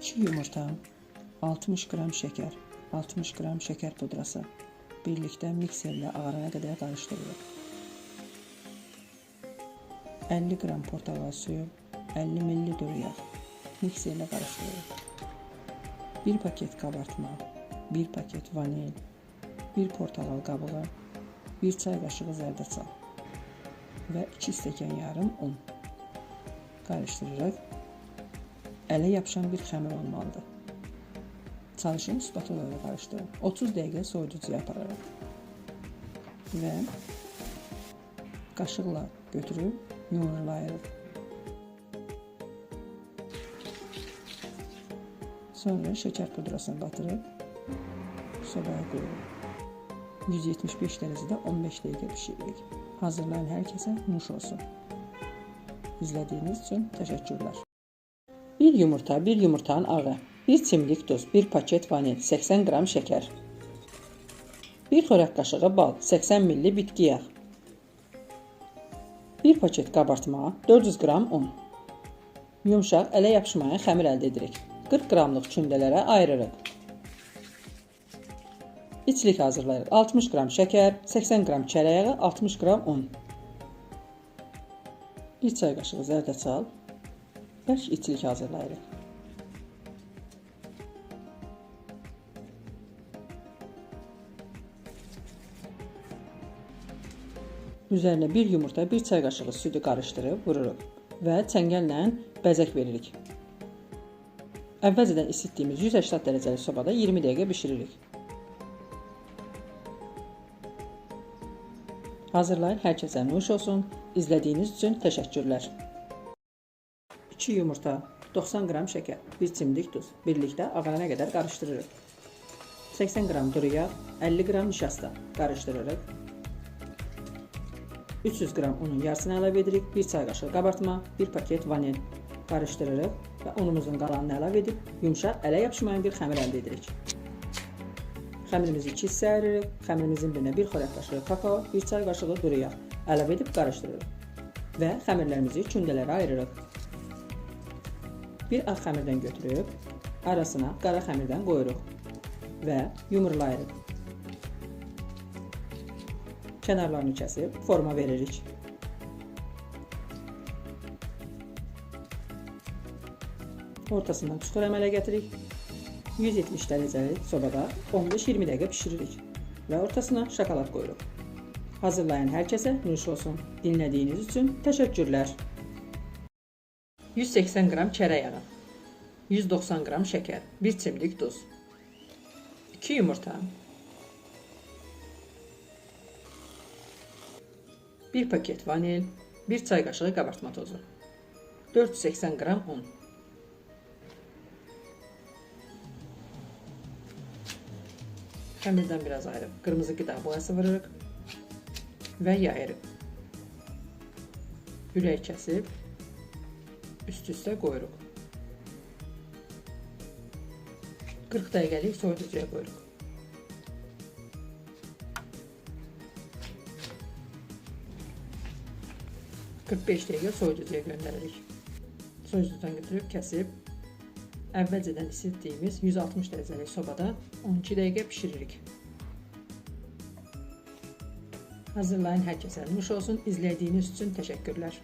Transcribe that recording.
2 yumurta, 60 qram şəkər, 60 qram şəkər pudrası birlikdə mikserlə ağarana qədər qarışdırılır. 50 qram portakal suyu, 50 ml duru yağ mikserlə qarışdırılır. 1 paket qabartma, 1 paket vanil, 1 portakal qabığı, 1 çay qaşığı zərdeçal və 2 stəkan yarım un qarışdırırıq. Ələ yapışan bir xəmir olmalıdır. Çalışın spatula ilə qarışdırın. 30 dəqiqə soyuducuya apararıq. Və qaşıqla götürüb yumrulayırıq. Sonra şəkər pudrasını batırıb sobaya qoyuruq. 175 dərəcədə 15 dəqiqə bişiririk. Hazırlayan hər kəsə nuş olsun. İzlədiyiniz üçün təşəkkürlər. 1 yumurta, 1 yumurtanın ağı, 1 çimdik duz, 1 paket vanil, 80 qram şəkər, 1 xörək qaşığı bal, 80 ml bitki yağ, 1 paket qabartma, 400 qram un. Yumşaq, ələ yapışmayan xəmir əldə edirik. 40 qramlıq kündələrə ayırırıq. İçlik hazırlayırıq. 60 qram şəkər, 80 qram çərək yağı, 60 qram un. 1 çay qaşığı zərdeçal, bərk içlik hazırlayırıq. Üzərinə 1 yumurta, 1 çay qaşığı südü qarışdırıb vururuq və çəngəllə bəzək veririk. Əvvəlcədən isitdiyimiz 180 dərəcəli sobada 20 dəqiqə bişiririk. Hazırlayın, hər kəsə nuş olsun. İzlədiyiniz üçün təşəkkürlər. 2 yumurta, 90 qram şəkər, 1 çimdik duz birlikdə ağarana qədər qarışdırırıq. 80 qram duru yağ, 50 qram nişasta qarışdırırıq. 300 qram unun yarısını əlavə edirik. 1 çay qaşığı qabartma, 1 paket vanil qarışdırırıq və unumuzun qalanını əlavə edib yumşaq, ələ yapışmayan bir xəmir əldə edirik. Xəmirimizi 2 hissə ayırırıq. Xəmirimizin birinə 1 xörək qaşığı kakao, 1 çay qaşığı duru yağ əlavə edib qarışdırırıq və xəmirlərimizi kündələrə ayırırıq. Bir ağ xəmirdən götürüb arasına qara xəmirdən qoyuruq və yumrulayırıq. Kənarlarını kəsib forma veririk. Ortasından çuxur əmələ gətiririk. 170 dərəcəli sobada 15-20 dəqiqə bişiririk və ortasına şokolad qoyuruq. Hazırlayan hər kəsə nuş olsun. Dinlədiyiniz üçün təşəkkürlər. 180 qram çərək yağı, 190 qram şəkər, 1 çimdik duz, 2 yumurta, 1 paket vanil, 1 çay qaşığı qabartma tozu, 480 qram un. Xəmirdən biraz ayırıb qırmızı qida boyası vururuq və yayırıq. Ürək kəsib üst-üstə qoyuruq. 40 dəqiqəlik soyuducuya qoyuruq. -45 dəqiqə soyuducuya göndəririk. Soyuducudan götürüb kəsib əvvəlcədən isitdiyimiz 160 dərəcəlik sobada 12 dəqiqə bişiririk. Hazırlayın, hər kəsə nuş olsun. İzlədiyiniz üçün təşəkkürlər.